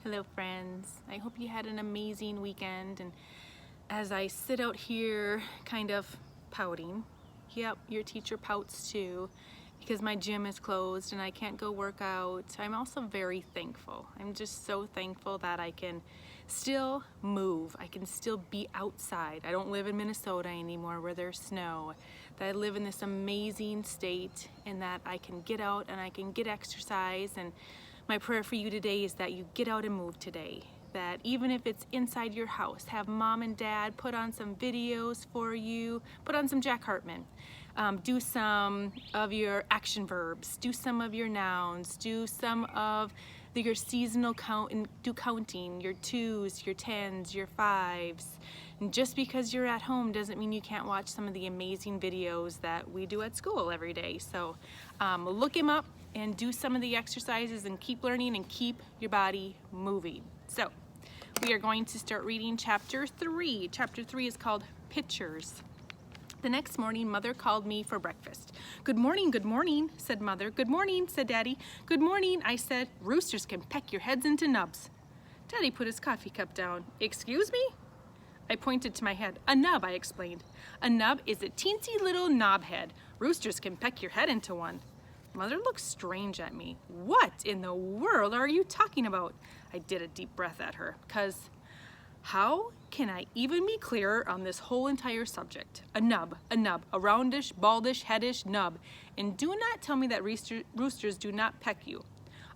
Hello friends, I hope you had an amazing weekend, and as I sit out here kind of pouting, yep, your teacher pouts too because my gym is closed and I can't go work out. I'm also very thankful. I'm just so thankful that I can still move. I can still be outside. I don't live in Minnesota anymore where there's snow. That I live in this amazing state and that I can get out and I can get exercise. And my prayer for you today is that you get out and move today. That even if it's inside your house, have mom and dad put on some videos for you, put on some Jack Hartman. Do some of your action verbs, do some of your nouns, do some of your seasonal count and do counting, your 2s, your 10s, your 5s. And just because you're at home doesn't mean you can't watch some of the amazing videos that we do at school every day. So look him up and do some of the exercises and keep learning and keep your body moving. So we are going to start reading chapter 3. Chapter 3 is called Pictures. The next morning, Mother called me for breakfast. Good morning, said Mother. Good morning, said Daddy. Good morning, I said. Roosters can peck your heads into nubs. Daddy put his coffee cup down. Excuse me? I pointed to my head. A nub, I explained. A nub is a teensy little knob head. Roosters can peck your head into one. Mother looked strange at me. What in the world are you talking about? I did a deep breath at her, because how can I even be clearer on this whole entire subject? A nub, a roundish, baldish, headish nub. And do not tell me that roosters do not peck you.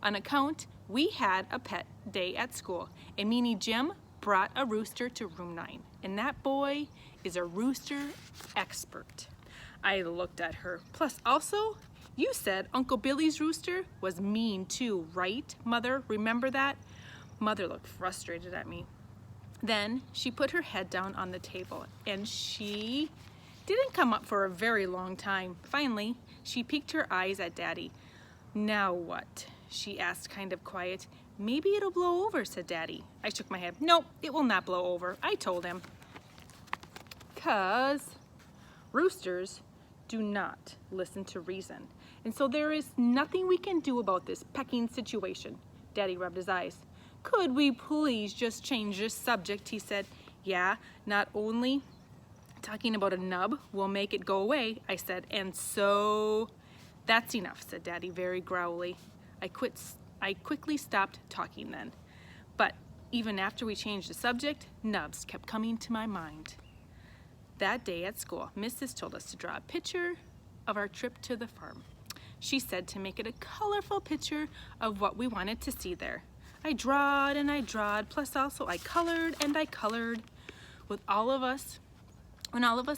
On account, we had a pet day at school, and Meanie Jim brought a rooster to room 9. And that boy is a rooster expert. I looked at her. Plus also, you said Uncle Billy's rooster was mean too, right, Mother? Remember that? Mother looked frustrated at me. Then she put her head down on the table and she didn't come up for a very long time. Finally, she peeked her eyes at Daddy. Now what? She asked kind of quiet. Maybe it'll blow over, said Daddy. I shook my head. No, it will not blow over, I told him. 'Cause roosters do not listen to reason. And so there is nothing we can do about this pecking situation. Daddy rubbed his eyes. Could we please just change this subject, he said. Yeah, not only talking about a nub will make it go away, I said, and so that's enough, said Daddy very growly. I quickly stopped talking then. But even after we changed the subject, nubs kept coming to my mind. That day at school, Mrs. told us to draw a picture of our trip to the farm. She said to make it a colorful picture of what we wanted to see there. I drawed and I drawed, plus also I colored and I colored. When all of us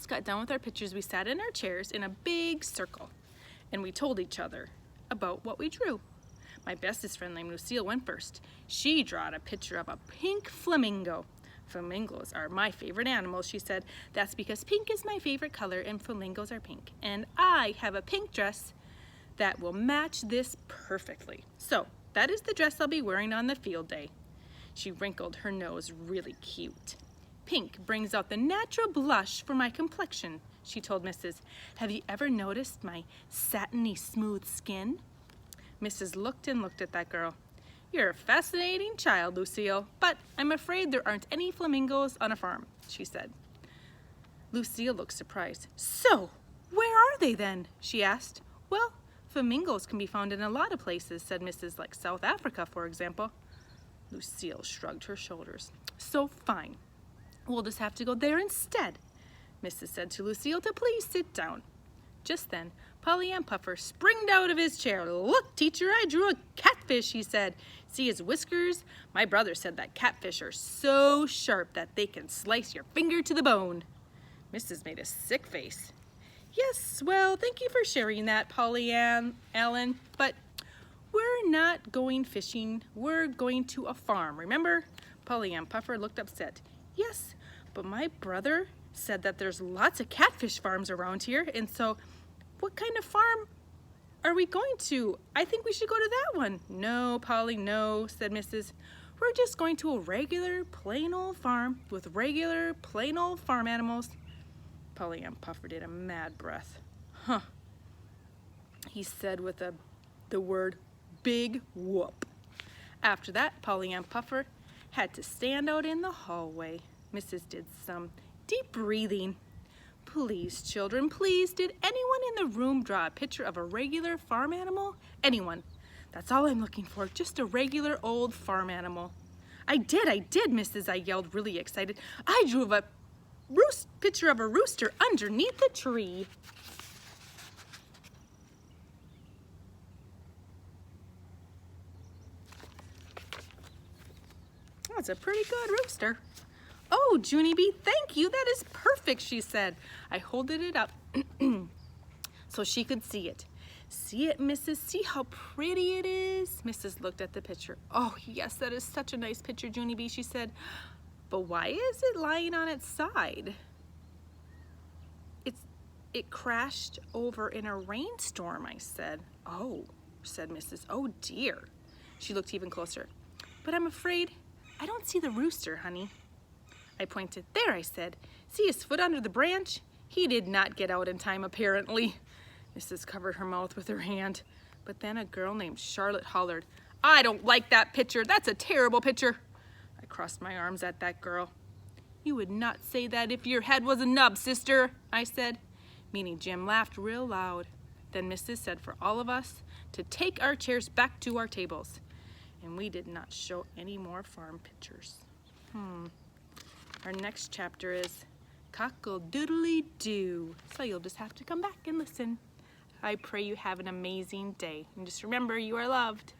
got done with our pictures, we sat in our chairs in a big circle and we told each other about what we drew. My bestest friend named Lucille went first. She drawed a picture of a pink flamingo. Flamingos are my favorite animals, she said. That's because pink is my favorite color and flamingos are pink. And I have a pink dress that will match this perfectly. So that is the dress I'll be wearing on the field day. She wrinkled her nose really cute. Pink brings out the natural blush for my complexion, she told Mrs. Have you ever noticed my satiny smooth skin? Mrs. looked and looked at that girl. You're a fascinating child, Lucille, but I'm afraid there aren't any flamingos on a farm, she said. Lucille looked surprised. So, where are they then? She asked. Well, flamingos can be found in a lot of places, said Mrs. Like South Africa, for example. Lucille shrugged her shoulders. So fine. We'll just have to go there instead, Mrs. said to Lucille to please sit down. Just then, Polly Ann Puffer springed out of his chair. Look, teacher, I drew a catfish, he said. See his whiskers? My brother said that catfish are so sharp that they can slice your finger to the bone. Mrs. made a sick face. Yes, well, thank you for sharing that, Polly Ann, Ellen, but we're not going fishing. We're going to a farm, remember? Polly Ann Puffer looked upset. Yes, but my brother said that there's lots of catfish farms around here, and so what kind of farm are we going to? I think we should go to that one. No, Polly, no, said Mrs. We're just going to a regular, plain old farm with regular, plain old farm animals. Polly Ann Puffer did a mad breath. Huh, he said with the word big whoop. After that, Polly Ann Puffer had to stand out in the hallway. Mrs. did some deep breathing. Please, children, please, did anyone in the room draw a picture of a regular farm animal? Anyone? That's all I'm looking for, just a regular old farm animal. I did, Mrs. I yelled, really excited. I drew a picture of a rooster underneath the tree. That's a pretty good rooster. Oh, Junie B, thank you. That is perfect, she said. I holded it up so she could see it. See it, Mrs.? See how pretty it is? Mrs. looked at the picture. Oh, yes, that is such a nice picture, Junie B, she said. But why is it lying on its side? It crashed over in a rainstorm, I said. Oh, said Mrs. Oh, dear. She looked even closer. But I'm afraid I don't see the rooster, honey. I pointed. There, I said. See his foot under the branch? He did not get out in time, apparently. Mrs. covered her mouth with her hand. But then a girl named Charlotte hollered, I don't like that picture. That's a terrible picture. I crossed my arms at that girl. You would not say that if your head was a nub, sister, I said. Meaning Jim laughed real loud. Then Mrs. said for all of us to take our chairs back to our tables. And we did not show any more farm pictures. Our next chapter is Cockle-doodly-doo. So you'll just have to come back and listen. I pray you have an amazing day. And just remember, you are loved.